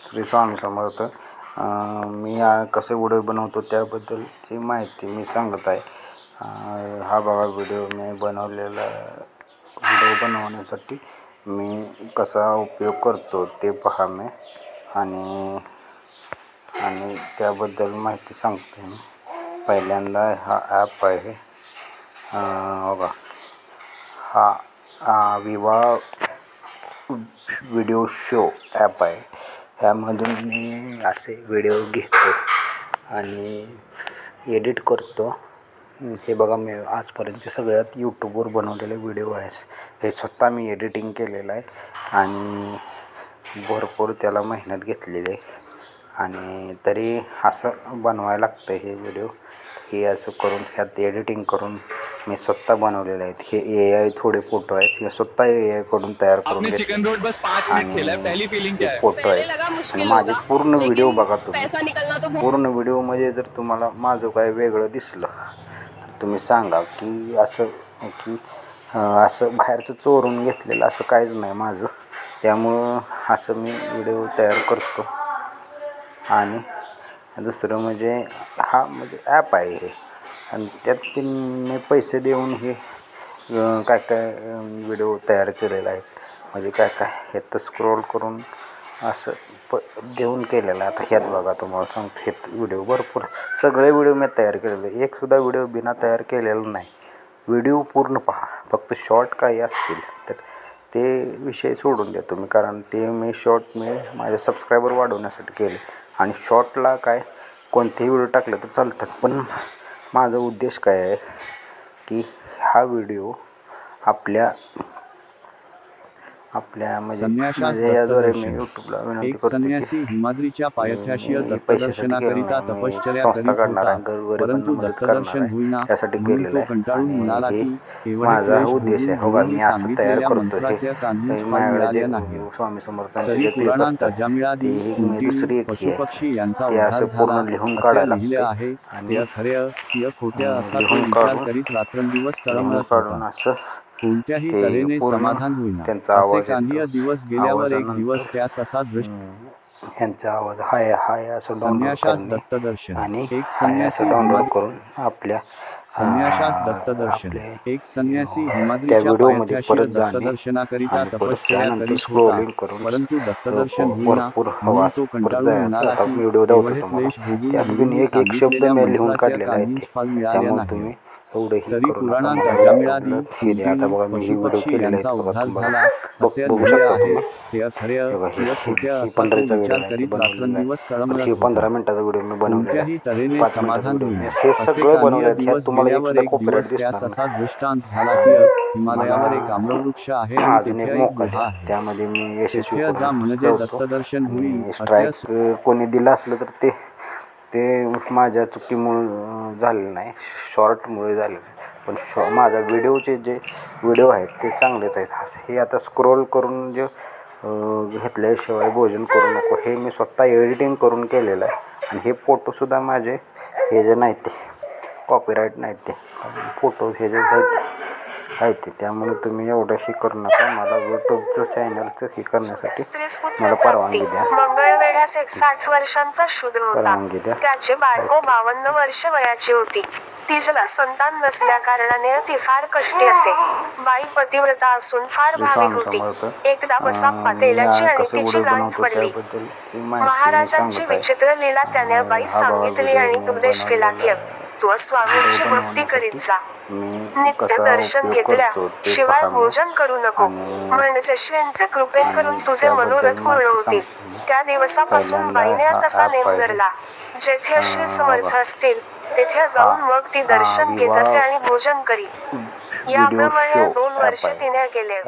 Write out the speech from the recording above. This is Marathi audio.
श्री स्वामी समर्थ. मी कसे व्हिडिओ बनवतो त्याबद्दलची माहिती मी सांगत आहे. हा बघा व्हिडिओ मी बनवलेला. व्हिडिओ बनवण्यासाठी मी कसा उपयोग करतो ते पहा मी आणि त्याबद्दल माहिती सांगतो मी. पहिल्यांदा हा ॲप आहे बघा, हा विवा व्हिडिओ शो ॲप आहे. ह्यामधून मी असे व्हिडिओ घेतो आणि एडिट करतो. हे बघा, मी आजपर्यंत सगळ्यात यूट्यूबवर बनवलेले व्हिडिओ आहे. हे स्वतः मी एडिटिंग केलेलं आहे आणि भरपूर त्याला मेहनत घेतलेली आहे. आणि तरी असं बनवायला लागतं हे व्हिडिओ. हे असं करून ह्यात एडिटिंग करून मी स्वतः बनवलेले आहेत. हे AI थोडे फोटो आहेत, हे स्वतः AI कडून तयार करून घेतले फोटो आहेत. आणि माझे पूर्ण व्हिडिओ बघा तुम्ही. पूर्ण व्हिडिओमध्ये जर तुम्हाला माझं काय वेगळं दिसलं तर तुम्ही सांगा की असं बाहेरचं चोरून घेतलेलं असं काहीच नाही माझं. त्यामुळं असं मी व्हिडिओ तयार करतो. आणि दुसरं म्हणजे हा म्हणजे ॲप आहे हे, आणि त्यात मी पैसे देऊन हे काय व्हिडिओ तयार केलेला आहे. म्हणजे काय हे तर स्क्रोल करून असं देऊन केलेलं आहे. आता ह्यात बघा तुम्हाला सांगतो, हे व्हिडिओ भरपूर सगळे व्हिडिओ मी तयार केलेले. एकसुद्धा व्हिडिओ बिना तयार केलेला नाही. व्हिडिओ पूर्ण पहा. फक्त शॉर्ट काही असतील तर ते विषय सोडून द्या तुम्ही, कारण ते मी माझे सबस्क्रायबर वाढवण्यासाठी केले. आणि शॉर्टला काय कोणतेही व्हिडिओ टाकले तर चालतात, पण माझा उद्देश काय आहे की हा व्हिडिओ आपल्या म्हणजे याद्वारे मी यूट्यूबला विनंती करतो संन्यासी हिमाद्रीच्या पायथ्याशीय दत्तदर्शनाकरिता तपश्चर्या करीत होता, परंतु दत्तदर्शन होईना म्हणून तो कंटाळून म्हणाला की एवढे क्लेश भोगून मी सांगितलेल्या मंत्राचे काहीच फल मिळाले नाही. तरी पुराणांत अजामिळादी, उंटील, पशुपक्षी यांचा उद्धार झाला असे लिहिले आहे. ते खरे की खोटे असा तो विचार करीत रात्रंदिवस तळमळत होता. कोणत्याही तऱ्हेने समाधान होईना. असे काही दिवस गेल्यावर एक दिवस त्यास असा ह्यांचा आवाज हाय असं डाउनलोड संन्याशास करणे दत्तदर्शन. आणि एक हाय संन्यासी असं डाउनलोड करून आपल्या संन्याशास दत्तदर्शन. एक संन्यासी त्या हिमाद्रीच्या व्हिडिओमध्ये पायथ्याशीय परत जाणे दत्तदर्शनाकरिता आणि परत तपश्चर्या त्यानंतर करीत होता, स्क्रोलिंग करून परंतु दत्तदर्शन होईना भरपूर म्हणून तो परत कंटाळून जायचं. म्हणाला आता की व्हिडिओ दाखवतो एवढे तुम्हाला. क्लेश भोगून त्यात भोगून मी एक शब्द सांगितलेल्या मी लिहून मंत्राचे काढलेला आहे काहीच फल मिळाले त्यामुळे नाही. तुम्ही एवढंही तरी करू नका. पुराणांत मला अजामिळादी, हे द्या. आता उंटील, बघा मी ही व्हिडिओ पशुपक्षी केलेले यांचा आहेत बघा. उद्धार तुम्हाला झाला असे बघू लिहिले शकता आहे. तुम्ही. ते खरे की खोटे ही असा तो 15चा व्हिडिओ विचार आहे, ते करीत बनवलेला आहे. रात्रंदिवस पण तळमळत हे होता. 15 मिनिटाचा व्हिडिओ मी बनवलेला आहे. कोणत्याही तऱ्हेने 5 मिनिटाचा समाधान व्हिडिओ होईना. हे असे सगळं काही बनवलं आहे. ह्यात दिवस तुम्हाला गेल्यावर एक एक कॉपीराइट दिवस त्यास दिसणार असा नाही. दृष्टांत झाला की हिमालयावर एक आम्रवृक्ष आहे आणि अजून एक तेथे एक मोका गुहा द्या, आहे. त्यामध्ये मी यशस्वी तेथे जा करून म्हणजे ठेवतो. दत्तदर्शन होईल आणि असे स्ट्राईक कोणी दिलं असलं तर ते माझ्या चुकीमुळे झालेलं नाही, शॉर्टमुळे झालेलं आहे. पण माझा व्हिडिओचे जे व्हिडिओ आहेत ते चांगलेच आहेत. हे आता स्क्रोल करून जे घेतल्याशिवाय भोजन करू नको हे मी स्वतः एडिटिंग करून केलेलं आहे. आणि हे फोटोसुद्धा माझे हे जे नाहीत ते कॉपीराईट नाहीत, ते फोटो हे जे आहेत ते. त्यामुळे तुम्ही एवढंही करू नका. मला यूट्यूबचं चॅनलचं हे करण्यासाठी मला परवानगी द्या. मंगळवेढ्यास 60 वर्षांचा शूद्र होता. त्याचे बायको 52 वर्ष वयाची होती. तिला संतान नसल्या कारणाने ती फार कष्टी असे. बाई पतिव्रता असून फार भाविक होती. एकदा बसाप्पा तेलाची आणि तिची गाठ पडली. महाराजांची विचित्र लीला त्याने बाई सांगितली आणि उपदेश केला की तू स्वामींची भक्ती करीत जा. नित्य दर्शन घेतल्या शिवाय भोजन करू नको, म्हणजे श्रींचे कृपेन करून तुझे मनोरथ पूर्ण होतील. त्या दिवसापासून बाईने तसा नेम धरला. जेथे श्री समर्थ असतील तेथे जाऊन मग ती दर्शन घेत असे आणि भोजन करी. याप्रमाणे 2 वर्षे तिने केले.